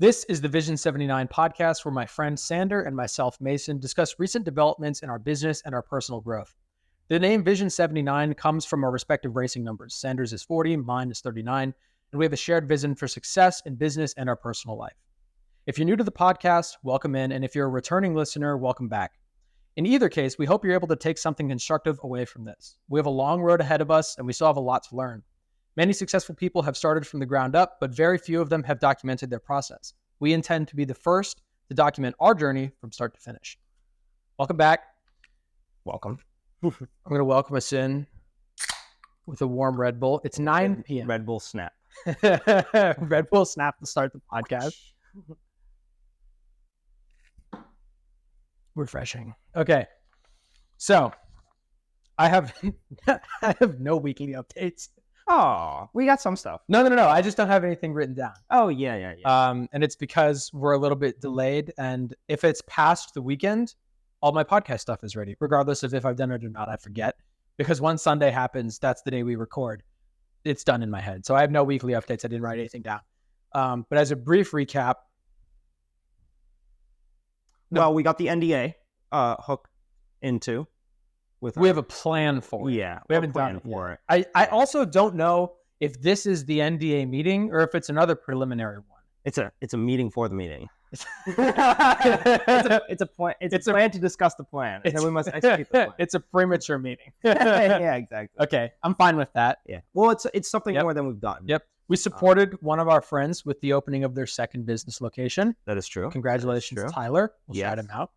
This is the Vision 79 podcast where my friend Sander and myself, Mason, discuss recent developments in our business and our personal growth. The name Vision 79 comes from our respective racing numbers. Sander's is 40, mine is 39, and we have a shared vision for success in business and our personal life. If you're new to the podcast, welcome in, and if you're a returning listener, welcome back. In either case, we hope you're able to take something constructive away from this. We have a long road ahead of us, and we still have a lot to learn. Many successful people have started from the ground up, but very few of them have documented their process. We intend to be the first to document our journey from start to finish. Welcome back. Welcome. I'm going to welcome us in with a warm Red Bull. It's 9 p.m. Red Bull Snap. Red Bull Snap to start the podcast. Refreshing. Okay. So I have no weekly updates. Oh, we got some stuff. No. I just don't have anything written down. Oh, yeah. And it's because we're a little bit delayed. And if it's past the weekend, all my podcast stuff is ready, regardless of if I've done it or not. I forget, because when Sunday happens, that's the day we record. It's done in my head. So I have no weekly updates. I didn't write anything down. But as a brief recap. Well, we got the NDA hooked into. We have a plan for it. Yeah. We haven't done it for it. I also don't know if this is the NDA meeting or if it's another preliminary one. It's a meeting for the meeting. it's a plan. It's a plan to discuss the plan, and then we must execute the plan. It's a premature meeting. Yeah, exactly. Okay, I'm fine with that. Yeah. Well, it's something more than we've done. Yep. We supported one of our friends with the opening of their second business location. That is true. Congratulations, Tyler. We'll shout him out.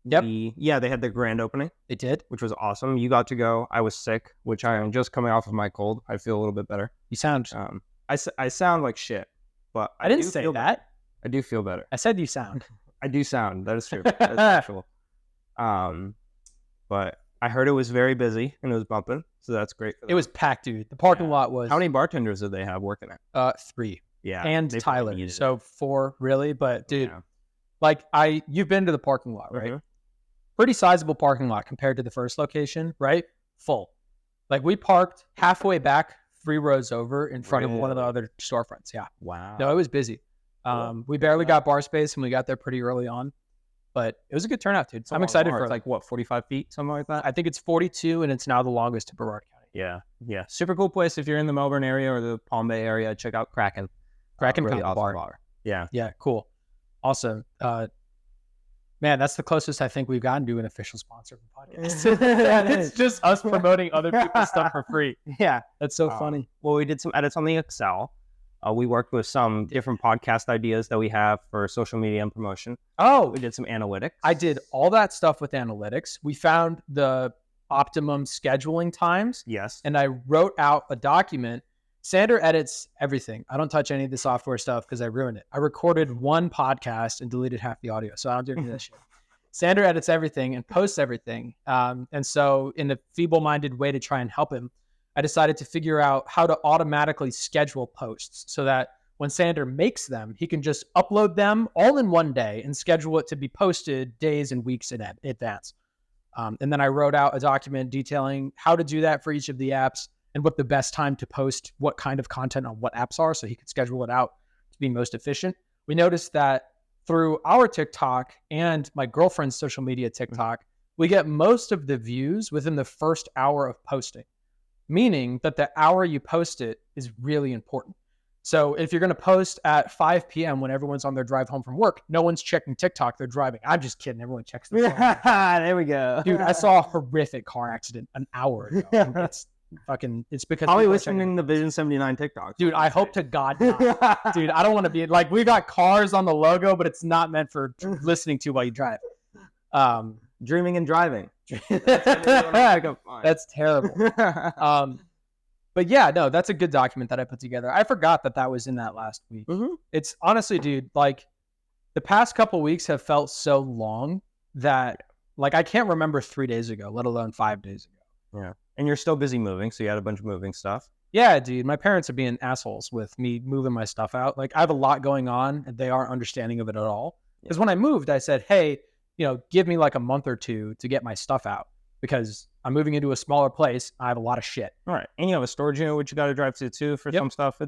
Yep. They had their grand opening. They did, which was awesome. You got to go. I was sick, which I am just coming off of my cold. I feel a little bit better. You sound. I sound like shit, but I didn't say that. Better. I do feel better. I said you sound. I do sound. That is true. That is actual. But I heard it was very busy and it was bumping, so that's great. It was packed, dude. The parking lot was. How many bartenders did they have working at? 3. Yeah, and Tyler. So 4, really. But dude, you've been to the parking lot, right? Mm-hmm. Pretty sizable parking lot compared to the first location, right? Full. Like we parked halfway back, 3 rows over in front of one of the other storefronts. Yeah. Wow. No, it was busy. We barely got bar space and we got there pretty early on, but it was a good turnout, dude. I'm excited for it. Like what, 45 feet, something like that? I think it's 42 and it's now the longest in Brevard County. Yeah. Super cool place. If you're in the Melbourne area or the Palm Bay area, check out Kraken. Really awesome bar. Yeah, cool. Awesome. Man, that's the closest I think we've gotten to an official sponsor of the podcast. It's just us promoting other people's stuff for free. Yeah. That's so funny. Well, we did some edits on the Excel. We worked with some different podcast ideas that we have for social media and promotion. Oh. We did some analytics. I did all that stuff with analytics. We found the optimum scheduling times. Yes. And I wrote out a document. Sander edits everything. I don't touch any of the software stuff because I ruined it. I recorded one podcast and deleted half the audio, so I don't do any of that shit. Sander edits everything and posts everything. And so in a feeble-minded way to try and help him, I decided to figure out how to automatically schedule posts so that when Sander makes them, he can just upload them all in one day and schedule it to be posted days and weeks in advance. And then I wrote out a document detailing how to do that for each of the apps and what the best time to post what kind of content on what apps are so he could schedule it out to be most efficient. We noticed that through our TikTok and my girlfriend's social media TikTok, we get most of the views within the first hour of posting, meaning that the hour you post it is really important. So if you're going to post at 5 p.m. when everyone's on their drive home from work, no one's checking TikTok, they're driving. I'm just kidding. Everyone checks their phone. There we go. Dude, I saw a horrific car accident an hour ago. It's because probably listening to the Vision 79 TikTok. Dude, I hope to God not. Dude, I don't want to be like, we got cars on the logo, but it's not meant for listening to while you drive. Dreaming and driving. That's terrible. But yeah, no, that's a good document that I put together. I forgot that was in that last week. Mm-hmm. It's honestly, dude, like the past couple weeks have felt so long that like I can't remember 3 days ago, let alone 5 days ago. Yeah. And you're still busy moving, so you had a bunch of moving stuff. Yeah, dude. My parents are being assholes with me moving my stuff out. Like I have a lot going on and they aren't understanding of it at all. Because when I moved, I said, hey, give me like a month or two to get my stuff out because I'm moving into a smaller place. I have a lot of shit. All right. And you have a storage unit, which you got to drive to too for some stuff.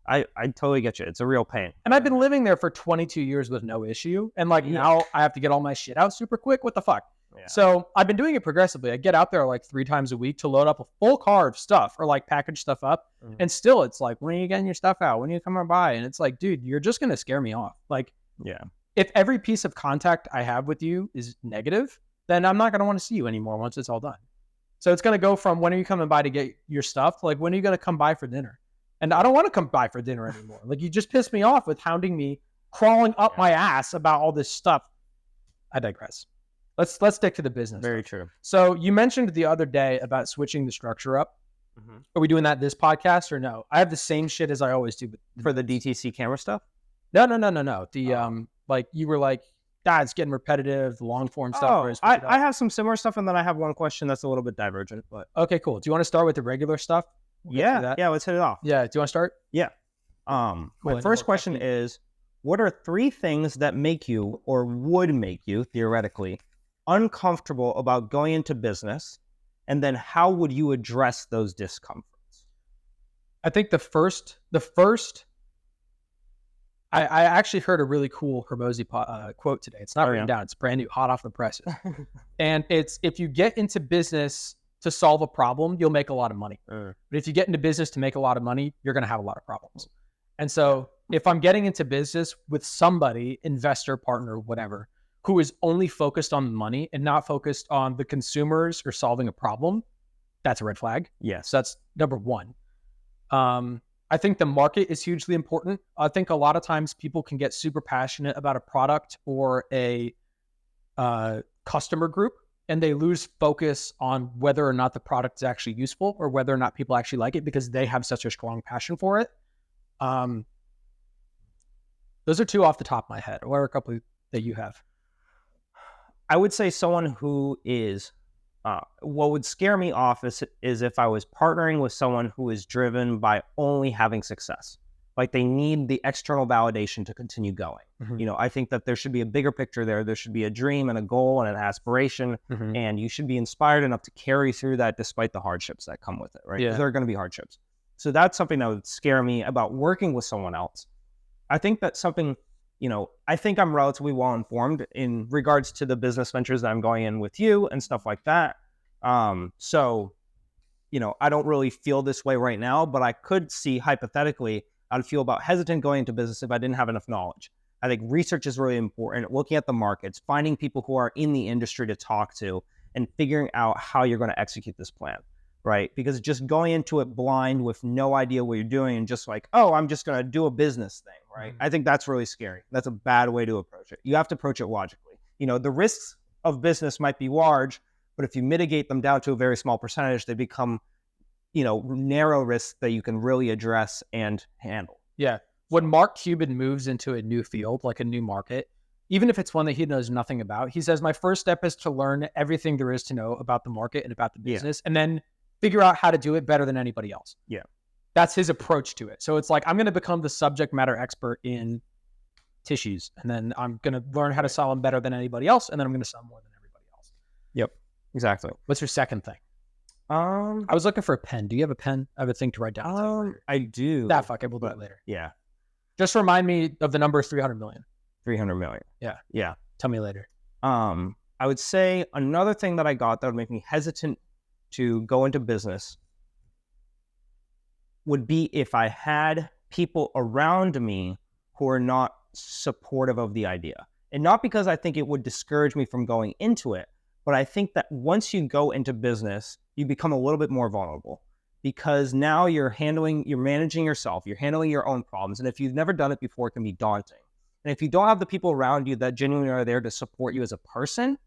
I totally get you. It's a real pain. And I've been living there for 22 years with no issue. And like now I have to get all my shit out super quick. What the fuck? Yeah. So I've been doing it progressively. I get out there like 3 times a week to load up a full car of stuff or like package stuff up. And still it's like, when are you getting your stuff out? When are you coming by? And it's like, dude, you're just going to scare me off. Like, if every piece of contact I have with you is negative, then I'm not going to want to see you anymore once it's all done. So it's going to go from, when are you coming by to get your stuff, to like, when are you going to come by for dinner? And I don't want to come by for dinner anymore. Like, you just pissed me off with hounding me, crawling up my ass about all this stuff. I digress. Let's stick to the business. Very true. So you mentioned the other day about switching the structure up. Are we doing that this podcast or no? I have the same shit as I always do. For the DTC camera stuff? No. The like you were like, it's getting repetitive, the long form stuff. I have some similar stuff, and then I have one question that's a little bit divergent. But okay, cool. Do you want to start with the regular stuff? Yeah, let's hit it off. Yeah, do you want to start? Yeah. My first question is, what are 3 things that make you, or would make you, theoretically, uncomfortable about going into business? And then how would you address those discomforts? I think the first, I actually heard a really cool Hormozi quote today. It's not written down. It's brand new, hot off the presses. And it's, if you get into business to solve a problem, you'll make a lot of money. But if you get into business to make a lot of money, you're going to have a lot of problems. And so if I'm getting into business with somebody, investor, partner, whatever, who is only focused on money and not focused on the consumers or solving a problem, that's a red flag. Yes. So that's number 1. I think the market is hugely important. I think a lot of times people can get super passionate about a product or a customer group, and they lose focus on whether or not the product is actually useful or whether or not people actually like it because they have such a strong passion for it. Those are 2 off the top of my head. What are a couple that you have? I would say someone who is, what would scare me off is if I was partnering with someone who is driven by only having success. Like, they need the external validation to continue going. You know, I think that there should be a bigger picture there. There should be a dream and a goal and an aspiration, and you should be inspired enough to carry through that despite the hardships that come with it, right? Because there are going to be hardships. So that's something that would scare me about working with someone else. I think that's something, you know, I think I'm relatively well informed in regards to the business ventures that I'm going in with you and stuff like that. So, you know, I don't really feel this way right now, but I could see hypothetically, I'd feel about hesitant going into business if I didn't have enough knowledge. I think research is really important, looking at the markets, finding people who are in the industry to talk to, and figuring out how you're going to execute this plan, right? Because just going into it blind with no idea what you're doing and just like, oh, I'm just going to do a business thing, right? I think that's really scary. That's a bad way to approach it. You have to approach it logically. You know, the risks of business might be large, but if you mitigate them down to a very small percentage, they become, you know, narrow risks that you can really address and handle. Yeah. When Mark Cuban moves into a new field, like a new market, even if it's one that he knows nothing about, he says, my first step is to learn everything there is to know about the market and about the business, and then figure out how to do it better than anybody else. Yeah. That's his approach to it. So it's like, I'm going to become the subject matter expert in tissues, and then I'm going to learn how to sell them better than anybody else, and then I'm going to sell more than everybody else. Yep. Exactly. What's your second thing? I was looking for a pen. Do you have a pen? I have a thing to write down. I do. Fuck it. We'll do it later. Yeah. Just remind me of the number 300 million. 300 million. Yeah. Tell me later. I would say another thing that I got that would make me hesitant to go into business would be if I had people around me who are not supportive of the idea. And not because I think it would discourage me from going into it, but I think that once you go into business, you become a little bit more vulnerable because now you're managing yourself, you're handling your own problems. And if you've never done it before, it can be daunting. And if you don't have the people around you that genuinely are there to support you as a person,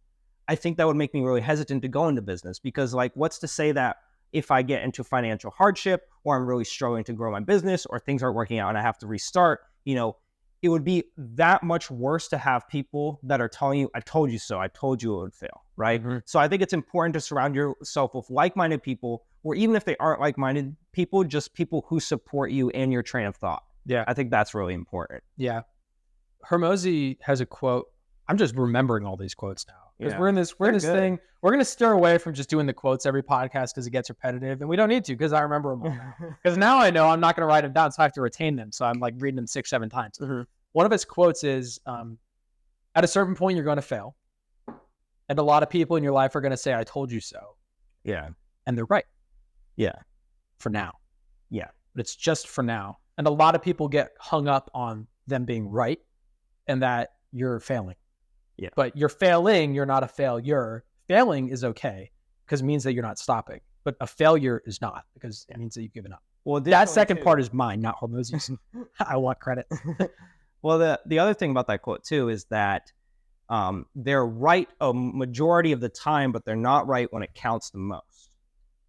I think that would make me really hesitant to go into business because, like, what's to say that if I get into financial hardship or I'm really struggling to grow my business or things aren't working out and I have to restart, you know, it would be that much worse to have people that are telling you, I told you so, I told you it would fail, right? So I think it's important to surround yourself with like-minded people, or even if they aren't like-minded people, just people who support you and your train of thought. Yeah. I think that's really important. Yeah. Hormozi has a quote. I'm just remembering all these quotes now. Because we're in this thing. We're gonna steer away from just doing the quotes every podcast because it gets repetitive, and we don't need to because I remember them all. Because now I know I'm not gonna write them down, so I have to retain them. So I'm like reading them 6-7 times. Mm-hmm. One of his quotes is, "At a certain point, you're going to fail, and a lot of people in your life are gonna say, 'I told you so.' Yeah, and they're right. Yeah, for now. Yeah, but it's just for now. And a lot of people get hung up on them being right, and that you're failing. Yeah. But you're failing, you're not a failure. Failing is okay because it means that you're not stopping. But a failure is not because it means that you've given up. Well, that second part is mine, not Hormozy's. I want credit. Well, the other thing about that quote too is that they're right a majority of the time, but they're not right when it counts the most.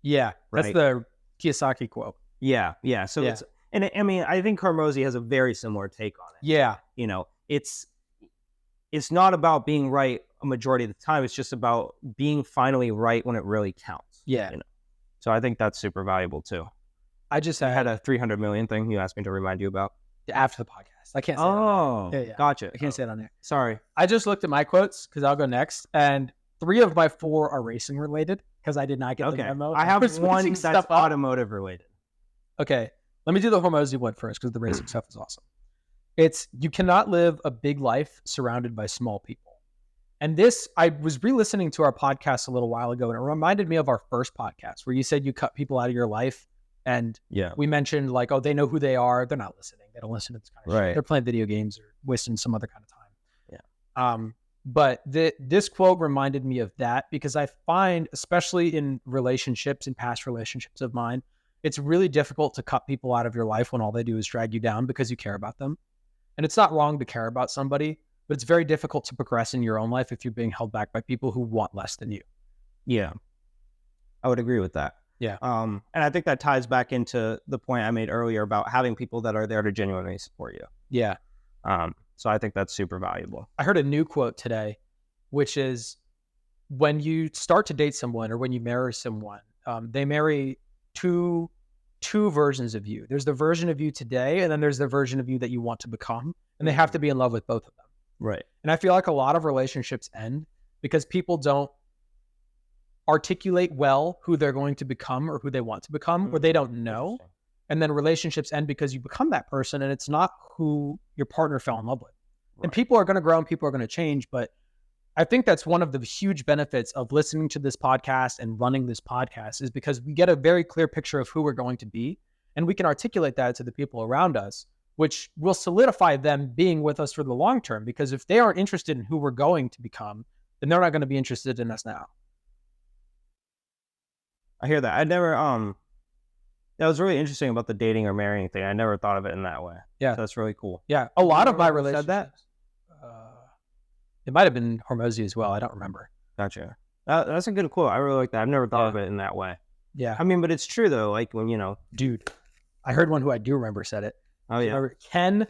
Yeah, right? That's the Kiyosaki quote. Yeah, yeah. So it's, and I mean, I think Hormozy has a very similar take on it. Yeah, you know, it's not about being right a majority of the time. It's just about being finally right when it really counts. Yeah. You know? So I think that's super valuable too. I just had a 300 million thing you asked me to remind you about after the podcast. I can't say it. Yeah, gotcha. I can't say it on there. Sorry. I just looked at my quotes because I'll go next. And 3 of my 4 are racing related because I did not get the memo. I have one that's automotive related. Okay. Let me do the Hormozy one first because the racing stuff is awesome. It's, you cannot live a big life surrounded by small people. And this, I was re-listening to our podcast a little while ago, and it reminded me of our first podcast where you said you cut people out of your life. And we mentioned like, oh, they know who they are. They're not listening. They don't listen to this kind of shit. They're playing video games or wasting some other kind of time. Yeah. But this quote reminded me of that because I find, especially in relationships and past relationships of mine, it's really difficult to cut people out of your life when all they do is drag you down because you care about them. And it's not wrong to care about somebody, but it's very difficult to progress in your own life if you're being held back by people who want less than you. Yeah. I would agree with that. Yeah. And I think that ties back into the point I made earlier about having people that are there to genuinely support you. Yeah. So I think that's super valuable. I heard a new quote today, which is when you start to date someone or when you marry someone, they marry two versions of you. There's the version of you today, and then there's the version of you that you want to become, and they have to be in love with both of them. Right. And I feel like a lot of relationships end because people don't articulate well who they're going to become or who they want to become, or they don't know. And then relationships end because you become that person and it's not who your partner fell in love with. Right. And people are going to grow and people are going to change. But I think that's one of the huge benefits of listening to this podcast and running this podcast is because we get a very clear picture of who we're going to be. And we can articulate that to the people around us, which will solidify them being with us for the long term. Because if they aren't interested in who we're going to become, then they're not going to be interested in us now. I hear that. I never, that was really interesting about the dating or marrying thing. I never thought of it in that way. Yeah. So that's really cool. Yeah. A lot of my relationships. Said that? It might have been Hormozy as well. I don't remember. Gotcha. That's a good quote. I really like that. I've never thought of it in that way. Yeah. I mean, but it's true though. Like when, Dude, I heard one who I do remember said it. Oh yeah. Remember, Ken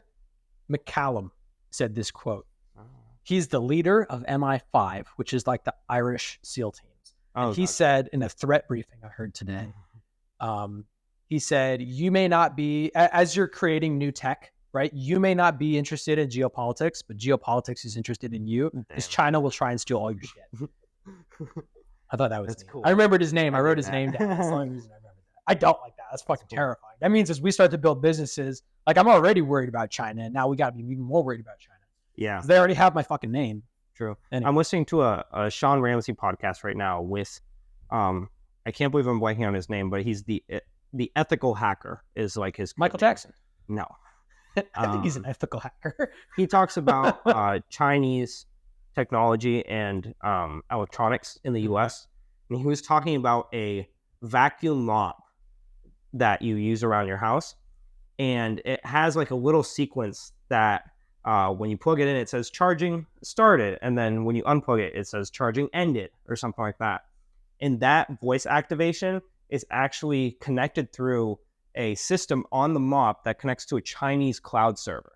McCallum said this quote. Oh. He's the leader of MI5, which is like the Irish SEAL teams. And he said in a threat briefing I heard today, he said, you may not be, as you're creating new tech, right? You may not be interested in geopolitics, but geopolitics is interested in you because China will try and steal all your shit. I thought that was cool. I remembered his name. I wrote his name down. That's the only reason I remember that. I don't like that. That's fucking terrifying. That means as we start to build businesses, like I'm already worried about China, and now we got to be even more worried about China. Yeah. They already have my fucking name. True. Anyway. I'm listening to a Sean Ramsey podcast right now with, I can't believe I'm blanking on his name, but he's the ethical hacker is like his Michael Jackson. No, I think he's an ethical hacker. He talks about Chinese technology and electronics in the U.S. And he was talking about a vacuum mop that you use around your house, and it has like a little sequence that. When you plug it in, it says charging started. And then when you unplug it, it says charging ended or something like that. And that voice activation is actually connected through a system on the mop that connects to a Chinese cloud server.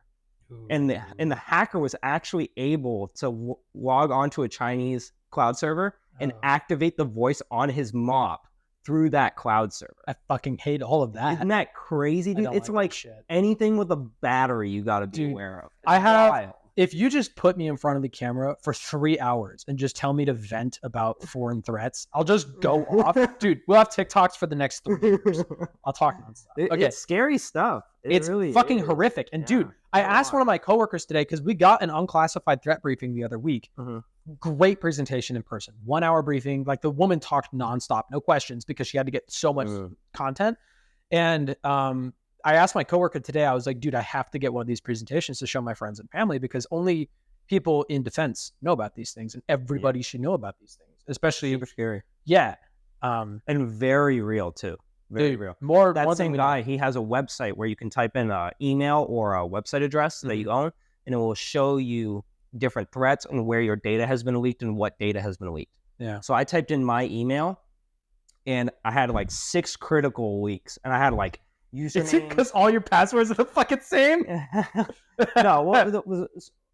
Ooh. And the hacker was actually able to log onto a Chinese cloud server and activate the voice on his mop through that cloud server. I fucking hate all of that. Isn't that crazy, dude? It's like anything with a battery you got to be aware of. It's I if you just put me in front of the camera for 3 hours and just tell me to vent about foreign threats, I'll just go off. Dude, we'll have TikToks for the next 3 years. I'll talk nonstop. Okay. It's scary stuff. It's really fucking is. horrific. And Yeah, dude, I it's a asked lot. one of my coworkers today, because we got an unclassified threat briefing the other week. Mhm. Great presentation in person. 1 hour briefing. Like the woman talked nonstop, no questions, because she had to get so much content. And I asked my coworker today, I was like, dude, I have to get one of these presentations to show my friends and family, because only people in defense know about these things, and everybody should know about these things, especially Super scary. Yeah. And very real too. Very Dude, real. more That more same than we guy, know. he has a website where you can type in an email or a website address that you own, and it will show you different threats and where your data has been leaked and what data has been leaked. Yeah. So I typed in my email, and I had like 6 critical leaks, and I had like Is it username. because all your passwords are the fucking same? No,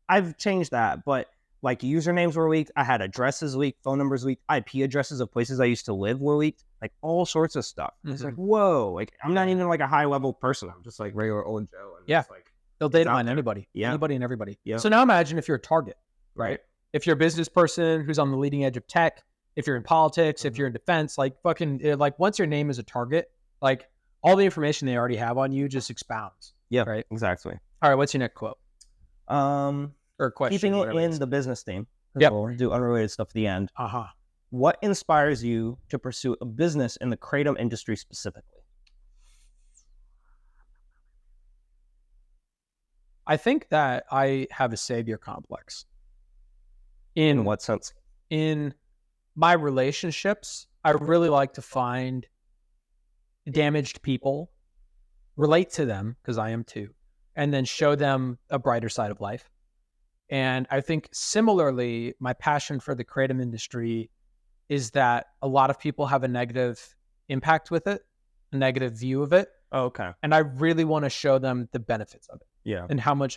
I've changed that, but like usernames were leaked. I had addresses leaked, phone numbers leaked, IP addresses of places I used to live were leaked, like all sorts of stuff. It's like, whoa, like I'm not even like a high level person. I'm just like regular old Joe. And Yeah. it's like, They'll data out mine there. anybody. Yeah. Anybody and everybody. Yeah. So now imagine if you're a target, right? If you're a business person who's on the leading edge of tech, if you're in politics, if you're in defense, like fucking, like once your name is a target, like all the information they already have on you just expounds. Yeah, Right. exactly. All right. What's your next quote or question? Keeping it whatever it in is? the business theme. Yep. We'll do unrelated stuff at the end. Uh-huh. What inspires you to pursue a business in the kratom industry specifically? I think that I have a savior complex. In what sense? In my relationships, I really like to find damaged people, relate to them, because I am too, and then show them a brighter side of life. And I think similarly, my passion for the kratom industry is that a lot of people have a negative impact with it, a negative view of it. Oh, okay. And I really want to show them the benefits of it. Yeah. And how much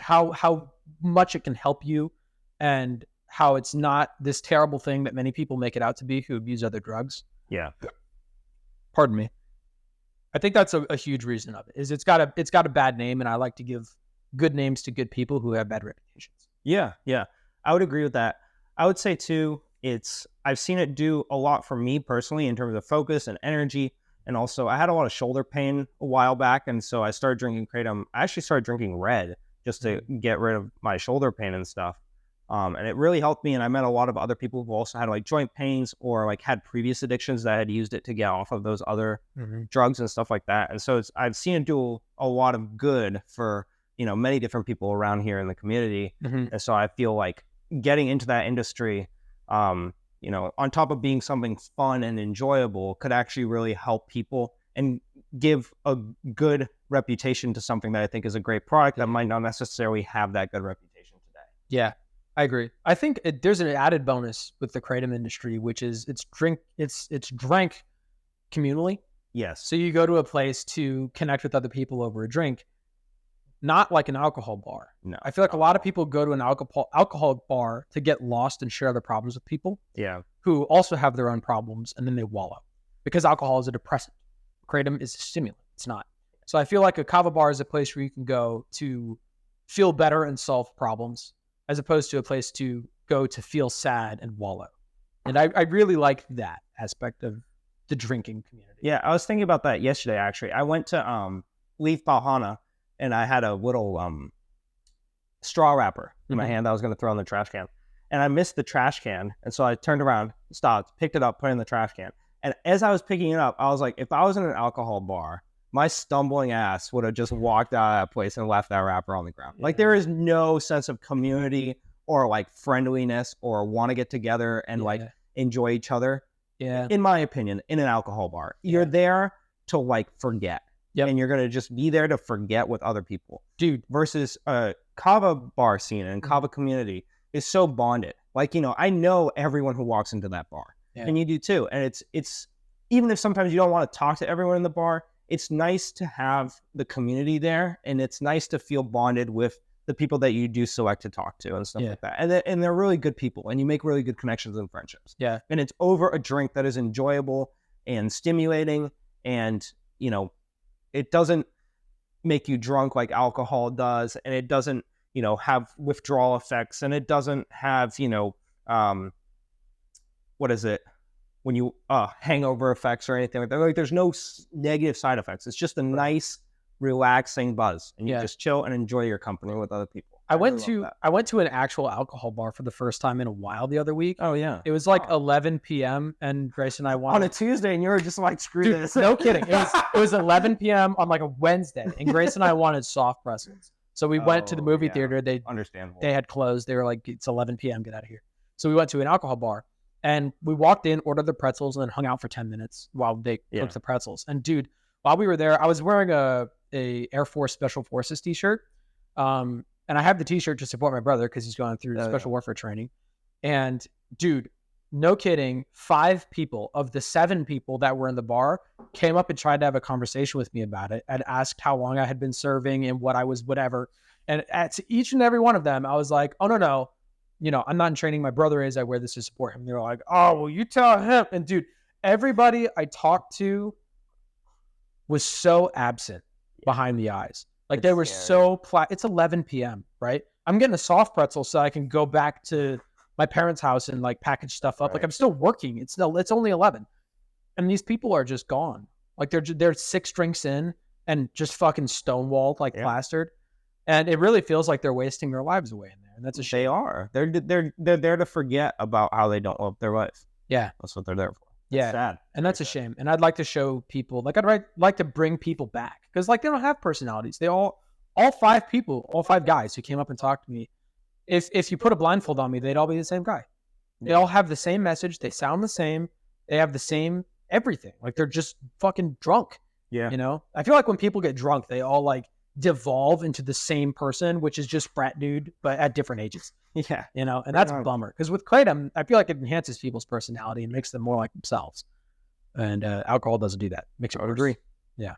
it can help you, and how it's not this terrible thing that many people make it out to be who abuse other drugs. Yeah. Pardon me. I think that's a huge reason of it. Is it's got a bad name, and I like to give good names to good people who have bad reputations. Yeah. Yeah. I would agree with that. I would say too, I've seen it do a lot for me personally in terms of focus and energy. And also I had a lot of shoulder pain a while back. And so I started drinking kratom. I actually started drinking red just to get rid of my shoulder pain and stuff. And it really helped me. And I met a lot of other people who also had like joint pains or like had previous addictions that had used it to get off of those other drugs and stuff like that. And so I've seen it do a lot of good for, many different people around here in the community. And so I feel like getting into that industry, on top of being something fun and enjoyable, could actually really help people and give a good reputation to something that I think is a great product that might not necessarily have that good reputation today. Yeah, I agree. I think there's an added bonus with the kratom industry, which is it's drank communally. Yes. So you go to a place to connect with other people over a drink, not like an alcohol bar. No. I feel like a lot of people go to an alcohol bar to get lost and share their problems with people Yeah. who also have their own problems, and then they wallow, because alcohol is a depressant. Kratom is a stimulant. It's not. So I feel like a kava bar is a place where you can go to feel better and solve problems, as opposed to a place to go to feel sad and wallow. And I really like that aspect of the drinking community. Yeah, I was thinking about that yesterday, actually. I went to Leaf Bahana, and I had a little straw wrapper in my hand that I was going to throw in the trash can. And I missed the trash can. And so I turned around, stopped, picked it up, put it in the trash can. And as I was picking it up, I was like, if I was in an alcohol bar, my stumbling ass would have just walked out of that place and left that wrapper on the ground. Like, there is no sense of community or like friendliness or want to get together and like enjoy each other. Yeah. In my opinion, in an alcohol bar, you're there to like forget. Yep. And you're going to just be there to forget with other people. Dude. Versus kava bar scene and kava community is so bonded. Like, I know everyone who walks into that bar. Yeah. And you do too. And it's even if sometimes you don't want to talk to everyone in the bar, it's nice to have the community there. And it's nice to feel bonded with the people that you do select to talk to and stuff like that. And they're really good people, and you make really good connections and friendships. Yeah. And it's over a drink that is enjoyable and stimulating, and, it doesn't make you drunk like alcohol does. And it doesn't, have withdrawal effects, and it doesn't have, what is it? When you hangover effects or anything like that. Like there's no negative side effects. It's just a nice, relaxing buzz, and you just chill and enjoy your company with other people. I went to an actual alcohol bar for the first time in a while the other week. Oh yeah, it was like 11 p.m. and Grace and I wanted on a Tuesday, and you were just like, screw this. No kidding. It was 11 p.m. on like a Wednesday, and Grace and I wanted soft pretzels. So we went to the movie theater. They had closed. They were like, it's 11 p.m. Get out of here. So we went to an alcohol bar, and we walked in, ordered the pretzels, and then hung out for 10 minutes while they cooked the pretzels. And dude, while we were there, I was wearing a Air Force Special Forces t-shirt. And I have the t-shirt to support my brother because he's going through special warfare training. And dude, no kidding, 5 people of the 7 people that were in the bar came up and tried to have a conversation with me about it and asked how long I had been serving and what I was, whatever. And to each and every one of them, I was like, oh, no. I'm not in training. My brother is. I wear this to support him. They're like, oh, well, you tell him. And dude, everybody I talked to was so absent behind the eyes. Like they were so it's 11 p.m., right? I'm getting a soft pretzel so I can go back to my parents' house and like package stuff up. Like I'm still working. It's only 11. And these people are just gone. Like they're 6 drinks in and just fucking stonewalled, like plastered. And it really feels like they're wasting their lives away in there. And that's a shame. They are. They're there to forget about how they don't live their life. Yeah. That's what they're there for. Yeah, sad. And that's a shame. And I'd like to show people, like I'd like to bring people back because like they don't have personalities. They all 5 people, all 5 guys who came up and talked to me. If you put a blindfold on me, they'd all be the same guy. They all have the same message. They sound the same. They have the same everything. Like they're just fucking drunk. Yeah. I feel like when people get drunk, they all like devolve into the same person, which is just frat dude, but at different ages. Yeah. And that's a bummer. Because with Kratom, I feel like it enhances people's personality and makes them more like themselves. And alcohol doesn't do that. Makes it worse. I agree. Yeah.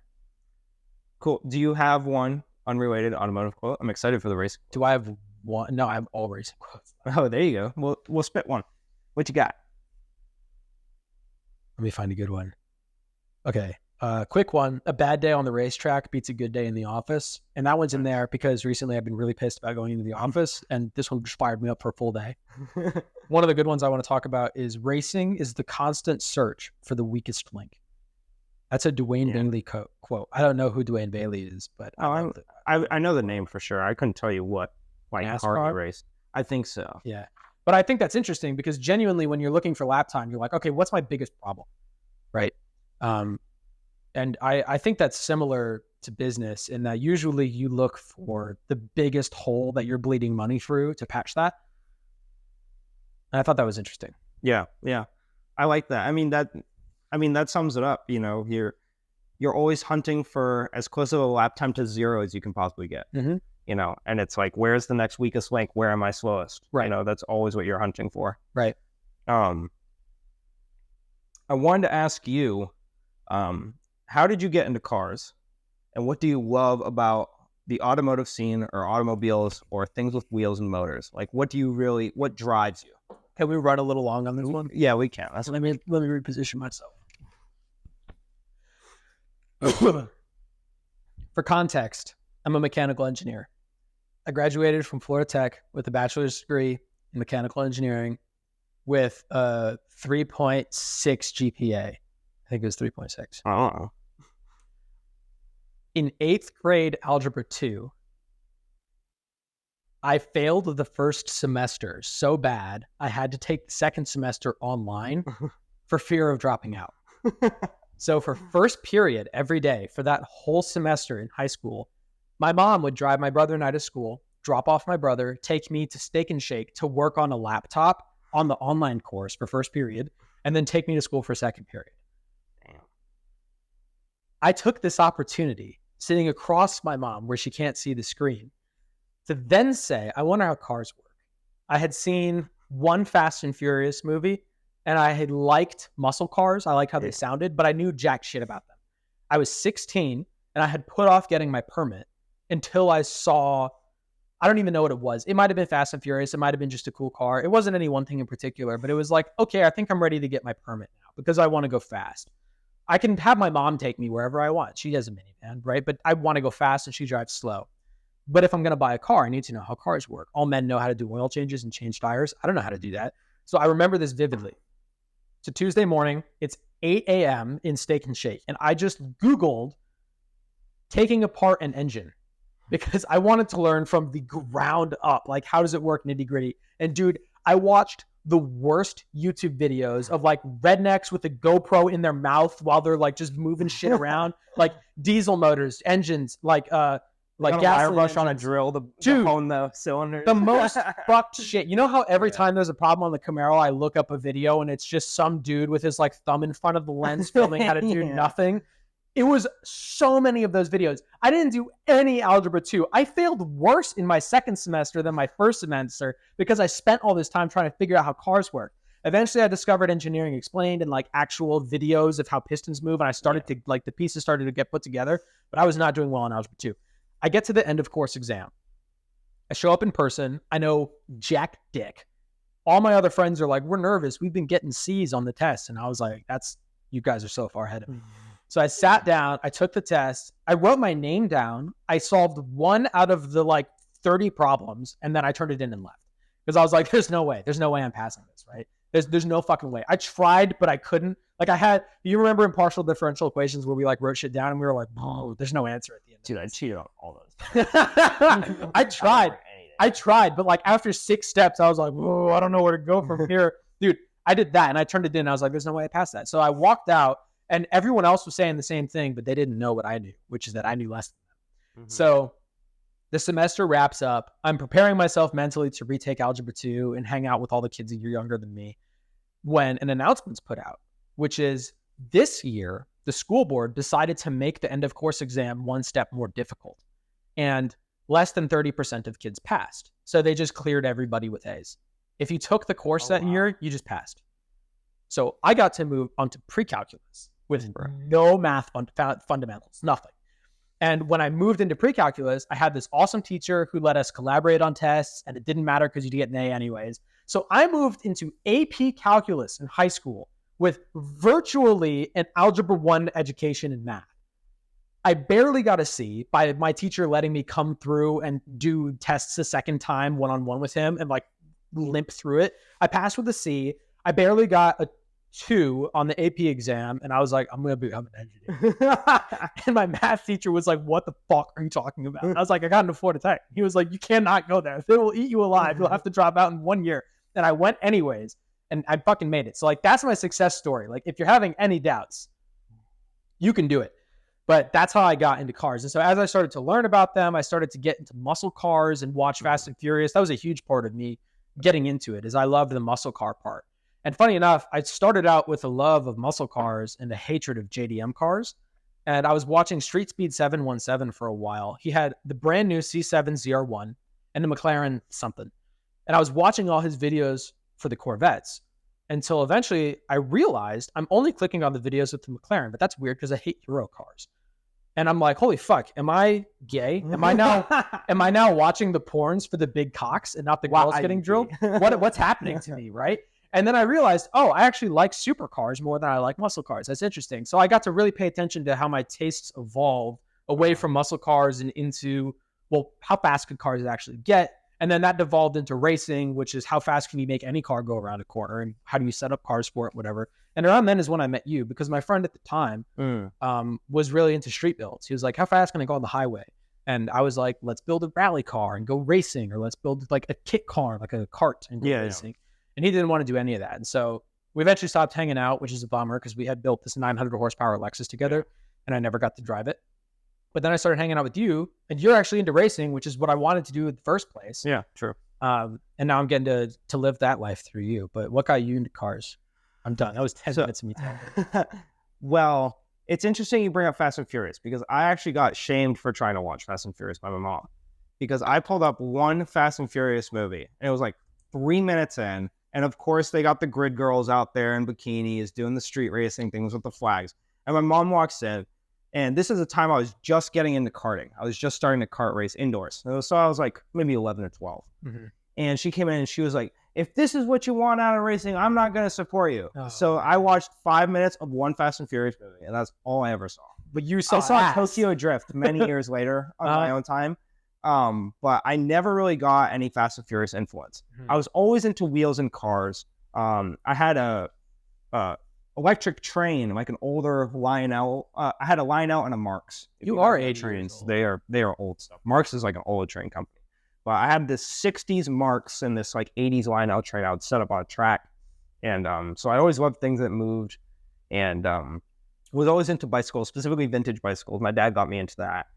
Cool. Do you have one unrelated automotive quote? I'm excited for the race. Do I have one? No, I have all racing quotes. Oh, there you go. We'll spit one. What you got? Let me find a good one. Okay. Quick one. A bad day on the racetrack beats a good day in the office. And that one's in there because recently I've been really pissed about going into the office, and this one just fired me up for a full day. One of the good ones I want to talk about is racing is the constant search for the weakest link. That's a Dwayne Bailey quote. I don't know who Dwayne Bailey is, but I know the name for sure. I couldn't tell you what car race. I think so. Yeah. But I think that's interesting because genuinely when you're looking for lap time, you're like, okay, what's my biggest problem? Right. And I think that's similar to business in that usually you look for the biggest hole that you're bleeding money through to patch that. And I thought that was interesting. Yeah. Yeah. I like that. I mean, that sums it up. You're always hunting for as close of a lap time to 0 as you can possibly get, and it's like, where's the next weakest link? Where am I slowest? Right. That's always what you're hunting for. Right. I wanted to ask you, how did you get into cars, and what do you love about the automotive scene or automobiles or things with wheels and motors? Like, what drives you? Can we run a little long on this one? Yeah, we can. Let me reposition myself. For context, I'm a mechanical engineer. I graduated from Florida Tech with a bachelor's degree in mechanical engineering with a 3.6 GPA. I think it was 3.6. Oh. In 8th grade algebra 2, I failed the first semester so bad I had to take the second semester online for fear of dropping out. So for first period every day for that whole semester in high school, my mom would drive my brother and I to school, drop off my brother, take me to Steak and Shake to work on a laptop on the online course for first period, and then take me to school for second period. Damn. I took this opportunity sitting across my mom where she can't see the screen to then say, I wonder how cars work. I had seen one Fast and Furious movie and I had liked muscle cars. I liked how they sounded, but I knew jack shit about them. I was 16 and I had put off getting my permit until I saw, I don't even know what it was. It might've been Fast and Furious. It might've been just a cool car. It wasn't any one thing in particular, but it was like, okay, I think I'm ready to get my permit now because I want to go fast. I can have my mom take me wherever I want. She has a minivan, right? But I want to go fast and she drives slow. But if I'm going to buy a car, I need to know how cars work. All men know how to do oil changes and change tires. I don't know how to do that. So I remember this vividly. It's a Tuesday morning. It's 8 a.m. in Steak and Shake. And I just Googled taking apart an engine because I wanted to learn from the ground up. Like, how does it work nitty gritty? And dude, I watched the worst YouTube videos of like rednecks with a GoPro in their mouth while they're like just moving shit around, like diesel motors, engines, like wire brush on a drill to hone the cylinder. The most fucked shit. You know how every time there's a problem on the Camaro, I look up a video and it's just some dude with his like thumb in front of the lens filming how to do nothing. It was so many of those videos. I didn't do any Algebra 2. I failed worse in my second semester than my first semester because I spent all this time trying to figure out how cars work. Eventually, I discovered Engineering Explained and like actual videos of how pistons move, and I started to like the pieces started to get put together. But I was not doing well in Algebra 2. I get to the end of course exam. I show up in person. I know jack dick. All my other friends are like, we're nervous. We've been getting C's on the test. And I was like, you guys are so far ahead of me. So I sat down, I took the test, I wrote my name down, I solved 1 out of the like 30 problems, and then I turned it in and left. Because I was like, there's no way I'm passing this, right? There's no fucking way. I tried, but I couldn't. Like you remember in partial differential equations where we like wrote shit down and we were like, oh, there's no answer at the end. Dude, I cheated on all those. I tried, but like after 6 steps, I was like, whoa, I don't know where to go from here. Dude, I did that and I turned it in. I was like, there's no way I passed that. So I walked out and everyone else was saying the same thing, but they didn't know what I knew, which is that I knew less than them. Mm-hmm. So the semester wraps up. I'm preparing myself mentally to retake Algebra 2 and hang out with all the kids a year younger than me when an announcement's put out, which is this year, the school board decided to make the end of course exam 1 step more difficult. And less than 30% of kids passed. So they just cleared everybody with A's. If you took the course year, you just passed. So I got to move onto pre-calculus with no math fundamentals, nothing. And when I moved into pre-calculus, I had this awesome teacher who let us collaborate on tests, and it didn't matter because you'd get an A anyways. So I moved into AP calculus in high school with virtually an Algebra 1 education in math. I barely got a C by my teacher letting me come through and do tests a second time one-on-one with him and like limp through it. I passed with a C. I barely got a 2 on the AP exam, and I was like, I'm going to become an engineer. And my math teacher was like, what the fuck are you talking about? And I was like, I got into Florida Tech. He was like, you cannot go there. They will eat you alive. You'll have to drop out in 1 year. And I went anyways, and I fucking made it. So like, that's my success story. Like, if you're having any doubts, you can do it. But that's how I got into cars. And so as I started to learn about them, I started to get into muscle cars and watch Fast and Furious. That was a huge part of me getting into it, is I loved the muscle car part. And funny enough, I started out with a love of muscle cars and a hatred of JDM cars. And I was watching Street Speed 717 for a while. He had the brand new C7 ZR1 and the McLaren something. And I was watching all his videos for the Corvettes until eventually I realized I'm only clicking on the videos with the McLaren, but that's weird because I hate Euro cars. And I'm like, holy fuck, am I gay? Am I now watching the porns for the big cocks and not the girls getting drilled? What's happening to me, right? And then I realized, I actually like supercars more than I like muscle cars. That's interesting. So I got to really pay attention to how my tastes evolved away from muscle cars and into, how fast could cars actually get? And then that devolved into racing, which is how fast can you make any car go around a corner and how do you set up cars for it, whatever. And around then is when I met you, because my friend at the time was really into street builds. He was like, how fast can I go on the highway? And I was like, let's build a rally car and go racing, or let's build like a kit car, like a kart and go racing. Yeah. And he didn't want to do any of that. And so we eventually stopped hanging out, which is a bummer because we had built this 900 horsepower Lexus together and I never got to drive it. But then I started hanging out with you, and you're actually into racing, which is what I wanted to do in the first place. Yeah, true. And now I'm getting to live that life through you. But what got you into cars? I'm done. That was 10 minutes of me talking. Well, it's interesting you bring up Fast and Furious, because I actually got shamed for trying to watch Fast and Furious by my mom, because I pulled up one Fast and Furious movie, and it was like 3 minutes in. And of course, they got the grid girls out there in bikinis doing the street racing things with the flags. And my mom walks in, and this is the time I was just getting into karting. I was just starting to kart race indoors. So I was like maybe 11 or 12. Mm-hmm. And she came in and she was like, if this is what you want out of racing, I'm not going to support you. Oh. So I watched 5 minutes of one Fast and Furious movie, and that's all I ever saw. But you saw Tokyo Drift many years later on my own time. But I never really got any Fast and Furious influence. I was always into wheels and cars. I had a electric train, like an older Lionel. I had a Lionel and a Marx. You are 80 years old. They are old stuff. Marx is like an old train company. But I had this 60s Marx and this like 80s Lionel train I would set up on a track. And so I always loved things that moved, and was always into bicycles, specifically vintage bicycles. My dad got me into that.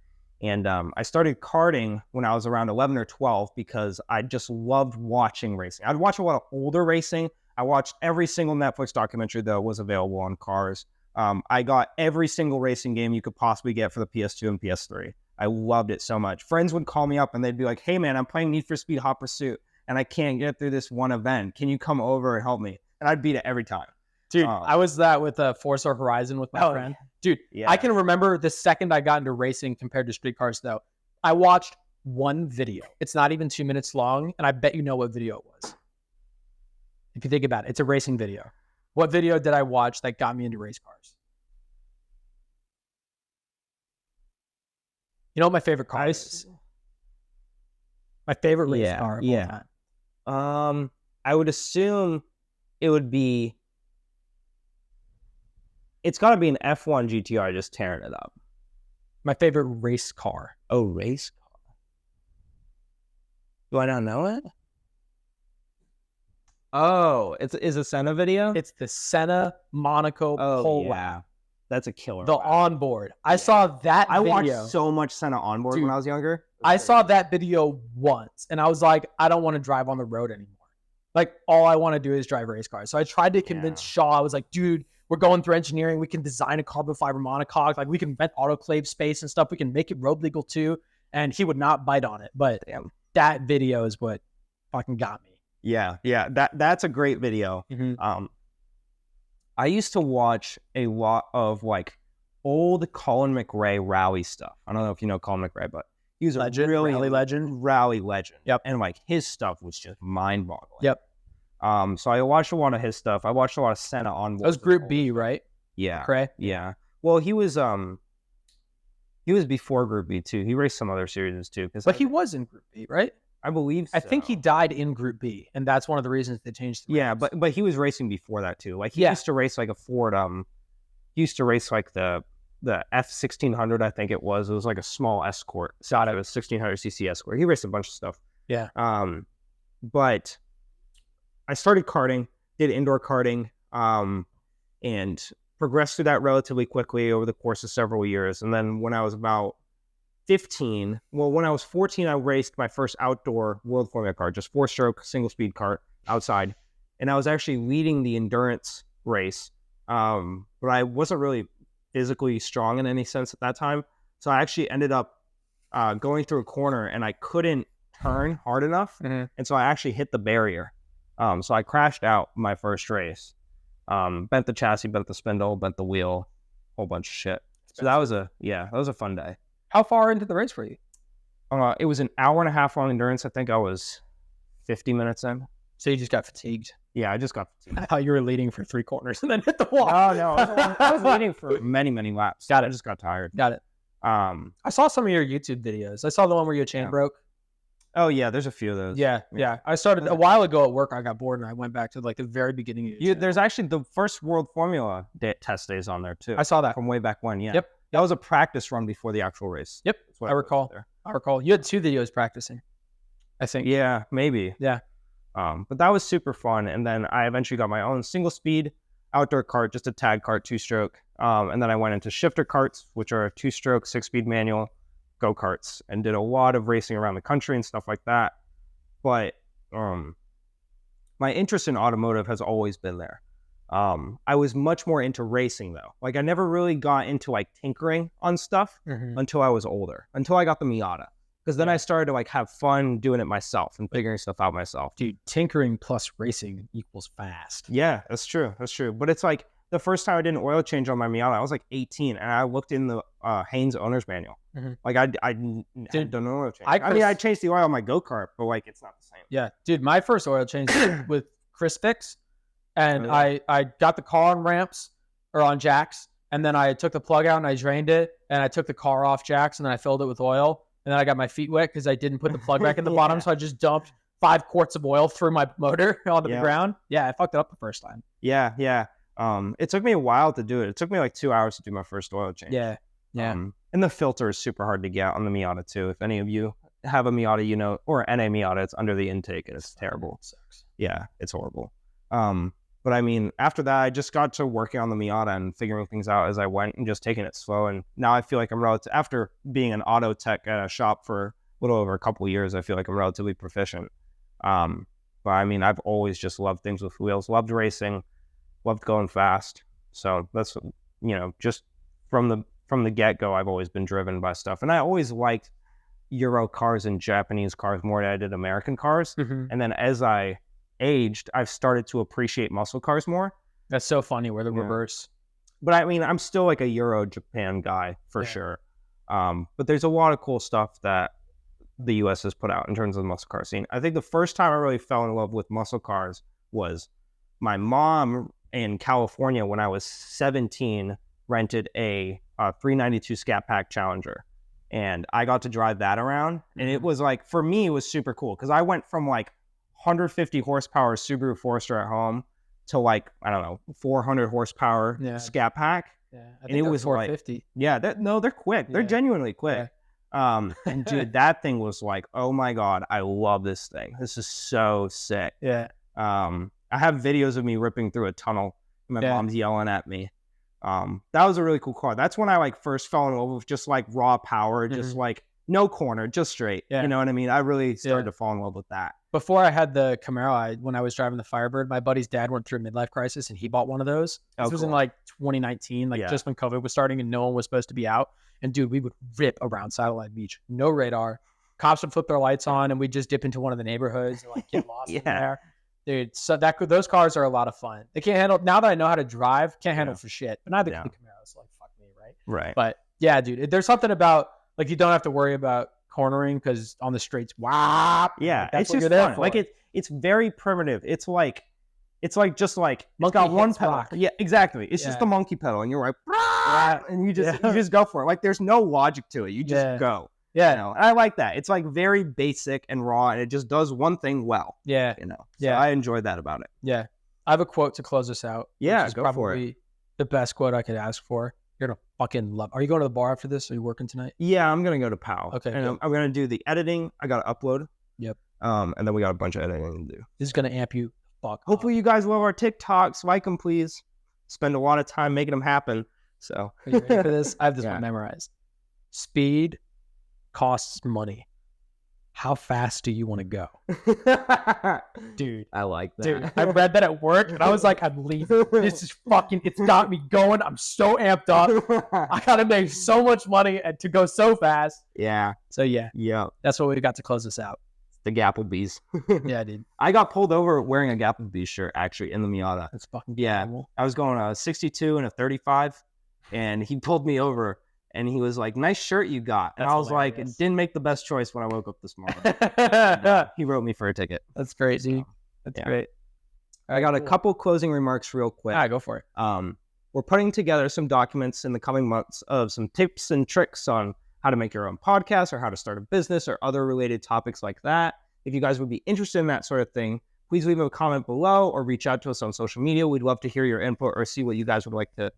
And I started karting when I was around 11 or 12 because I just loved watching racing. I'd watch a lot of older racing. I watched every single Netflix documentary that was available on cars. I got every single racing game you could possibly get for the PS2 and PS3. I loved it so much. Friends would call me up and they'd be like, hey man, I'm playing Need for Speed Hot Pursuit and I can't get through this one event. Can you come over and help me? And I'd beat it every time. Dude, I was that with Forza Horizon with my friend. Dude, I can remember the second I got into racing compared to street cars, though. I watched one video. It's not even 2 minutes long, and I bet you know what video it was. If you think about it, it's a racing video. What video did I watch that got me into race cars? You know what my favorite car is? My favorite race car of all time. I would assume it would be... It's got to be an F1 GTR just tearing it up. My favorite race car. Oh, race car. Do I not know it? Oh, is a Senna video? It's the Senna Monaco pole lap. That's a killer. The onboard. I saw that video. I watched so much Senna onboard when I was younger. I saw that video once, and I was like, I don't want to drive on the road anymore. Like, all I want to do is drive race cars. So I tried to convince Shaw. I was like, dude, we're going through engineering. We can design a carbon fiber monocoque. Like, we can invent autoclave space and stuff. We can make it road legal too. And he would not bite on it. But that video is what fucking got me. Yeah. That's a great video. Mm-hmm. I used to watch a lot of like old Colin McRae rally stuff. I don't know if you know Colin McRae, but he was a really rally legend. Yep. And like his stuff was just mind-boggling. Yep. So I watched a lot of his stuff. I watched a lot of Senna onboard. That was Group B, right? Yeah. Correct. Yeah. Well, he was before Group B too. He raced some other series too. But he was in Group B, right? I believe so. I think he died in Group B, and that's one of the reasons they changed the names. But he was racing before that too. Like he used to race like a Ford. He used to race like the F1600, I think it was. It was like a small Escort. Got it. It was 1600cc Escort. He raced a bunch of stuff. Yeah. But I started karting, did indoor karting, and progressed through that relatively quickly over the course of several years. And then when I was about 15, when I was 14, I raced my first outdoor World Formula car, just 4-stroke, single-speed kart outside. And I was actually leading the endurance race, but I wasn't really physically strong in any sense at that time. So I actually ended up going through a corner, and I couldn't turn hard enough. Mm-hmm. And so I actually hit the barrier. So I crashed out my first race, bent the chassis, bent the spindle, bent the wheel, whole bunch of shit. So that was a fun day. How far into the race were you? It was an hour and a half long endurance. I think I was 50 minutes in. So you just got fatigued? Yeah, I just got fatigued. I thought you were leading for 3 corners and then hit the wall. No. I was leading for many, many laps. Got it. I just got tired. Got it. I saw some of your YouTube videos. I saw the one where your chain broke. Oh, yeah. There's a few of those. Yeah. I started a while ago at work. I got bored and I went back to like the very beginning of there's actually the first World Formula test days on there too. I saw that. From way back when, yeah. Yep. That was a practice run before the actual race. Yep. I recall. You had 2 videos practicing, I think. Yeah, maybe. Yeah. But that was super fun. And then I eventually got my own single speed outdoor kart, just a tag kart, 2-stroke. And then I went into shifter karts, which are 2-stroke, 6-speed manual go-karts, and did a lot of racing around the country and stuff like that. But my interest in automotive has always been there. I was much more into racing though. Like I never really got into like tinkering on stuff until I was older, until I got the Miata. Because then I started to like have fun doing it myself and figuring stuff out myself. Dude, tinkering plus racing equals fast. Yeah, that's true. But it's like the first time I did an oil change on my Miata, I was like 18 and I looked in the Haynes owner's manual. Like I done an oil change. I changed the oil on my go-kart, but like it's not the same. Yeah, dude, my first oil change with Chris Fix. And I got the car on ramps or on jacks, and then I took the plug out and I drained it, and I took the car off jacks, and then I filled it with oil, and and then I got my feet wet because I didn't put the plug back in the bottom, so I just dumped 5 quarts of oil through my motor onto the ground. Yeah, I fucked it up the first time. Yeah. It took me a while to do it. It took me like 2 hours to do my first oil change. Yeah. And the filter is super hard to get on the Miata too. If any of you have a Miata, or NA Miata, it's under the intake and it's terrible. It sucks. Yeah, it's horrible. But I mean, after that, I just got to working on the Miata and figuring things out as I went and just taking it slow. And now I feel like after being an auto tech at a shop for a little over a couple of years, I feel like I'm relatively proficient. But I mean, I've always just loved things with wheels, loved racing, loved going fast. So that's, just from the get-go, I've always been driven by stuff. And I always liked Euro cars and Japanese cars more than I did American cars. And then as I aged, I've started to appreciate muscle cars more. That's so funny. We're the reverse. But I mean, I'm still like a Euro Japan guy for sure. But there's a lot of cool stuff that the US has put out in terms of the muscle car scene. I think the first time I really fell in love with muscle cars was my mom in California when I was 17 rented a 392 Scat Pack Challenger. And I got to drive that around. And it was like, for me, it was super cool because I went from like 150 horsepower Subaru Forester at home to like, I don't know, 400 horsepower Scat Pack. Yeah, I and think it was 450. Like, they're quick. They're genuinely quick. And dude, that thing was like, oh my God, I love this thing. This is so sick. Yeah. I have videos of me ripping through a tunnel and my mom's yelling at me. That was a really cool car. That's when I like first fell in love with just like raw power, just like no corner, just straight. You know what I mean? I really started to fall in love with that. Before I had the Camaro, when I was driving the Firebird, my buddy's dad went through a midlife crisis and he bought one of those. This was in like 2019, just when COVID was starting and no one was supposed to be out. And dude, we would rip around Satellite Beach, no radar. Cops would flip their lights on and we'd just dip into one of the neighborhoods and like get lost in there. Dude, so those cars are a lot of fun. They can't handle, now that I know how to drive, can't handle for shit. But neither can the Camaro, so like fuck me, right? Right. But yeah, dude, there's something about like you don't have to worry about cornering because on the straights, wow. Yeah, like, that's it's just fun. Like it's very primitive. It's like just like it's got one pedal. Block. Yeah, exactly. It's just the monkey pedal, and you're like, and you just go for it. Like there's no logic to it. You just go. Yeah, and I like that. It's like very basic and raw, and it just does one thing well. Yeah, So I enjoyed that about it. Yeah, I have a quote to close us out. Yeah, which is go probably for it. The best quote I could ask for. You're gonna fucking love. Are you going to the bar after this? Are you working tonight? Yeah, I'm gonna go to POW. Okay, and I'm gonna do the editing. I gotta upload. Yep. And then we got a bunch of editing to do. This is gonna amp you. Fuck. Hopefully you guys love our TikToks. Like them, please. Spend a lot of time making them happen. So are you ready for this? I have this one memorized. Speed costs money. How fast do you want to go? Dude. I like that. Dude, I read that at work and I was like, I'm leaving. This is fucking, it's got me going. I'm so amped up. I gotta make so much money and to go so fast. Yeah. So yeah. That's what we got to close this out. The Gapplebees. Yeah, dude. I got pulled over wearing a Gapplebees shirt actually in the Miata. That's fucking cool. I was going a 62 and a 35 and he pulled me over. And he was like, nice shirt you got. And I was hilarious. Like, it didn't make the best choice when I woke up this morning. He wrote me for a ticket. That's great, dude. That's great. I got a couple closing remarks real quick. Go for it. We're putting together some documents in the coming months of some tips and tricks on how to make your own podcast or how to start a business or other related topics like that. If you guys would be interested in that sort of thing, please leave a comment below or reach out to us on social media. We'd love to hear your input or see what you guys would like to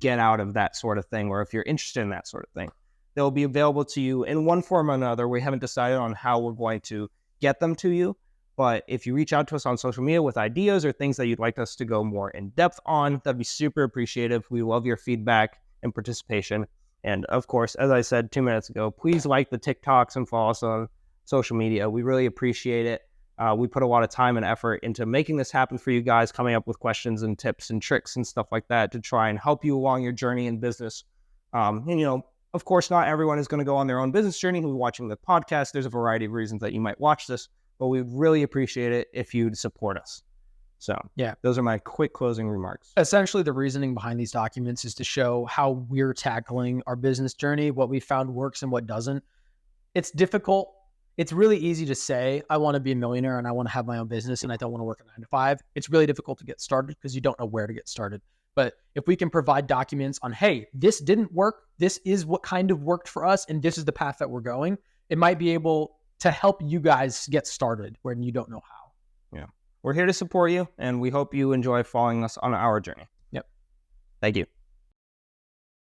get out of that sort of thing, or if you're interested in that sort of thing. They'll be available to you in one form or another. We haven't decided on how we're going to get them to you, but if you reach out to us on social media with ideas or things that you'd like us to go more in depth on, that'd be super appreciative. We love your feedback and participation. And of course, as I said 2 minutes ago, please like the TikToks and follow us on social media. We really appreciate it. We put a lot of time and effort into making this happen for you guys, coming up with questions and tips and tricks and stuff like that to try and help you along your journey in business. And, of course, not everyone is going to go on their own business journey who's watching the podcast. There's a variety of reasons that you might watch this, but we'd really appreciate it if you'd support us. So, yeah, those are my quick closing remarks. Essentially, the reasoning behind these documents is to show how we're tackling our business journey, what we found works and what doesn't. It's difficult. It's really easy to say, I want to be a millionaire and I want to have my own business and I don't want to work a 9 to 5. It's really difficult to get started because you don't know where to get started. But if we can provide documents on, hey, this didn't work, this is what kind of worked for us, and this is the path that we're going, it might be able to help you guys get started when you don't know how. Yeah. We're here to support you, and we hope you enjoy following us on our journey. Yep. Thank you.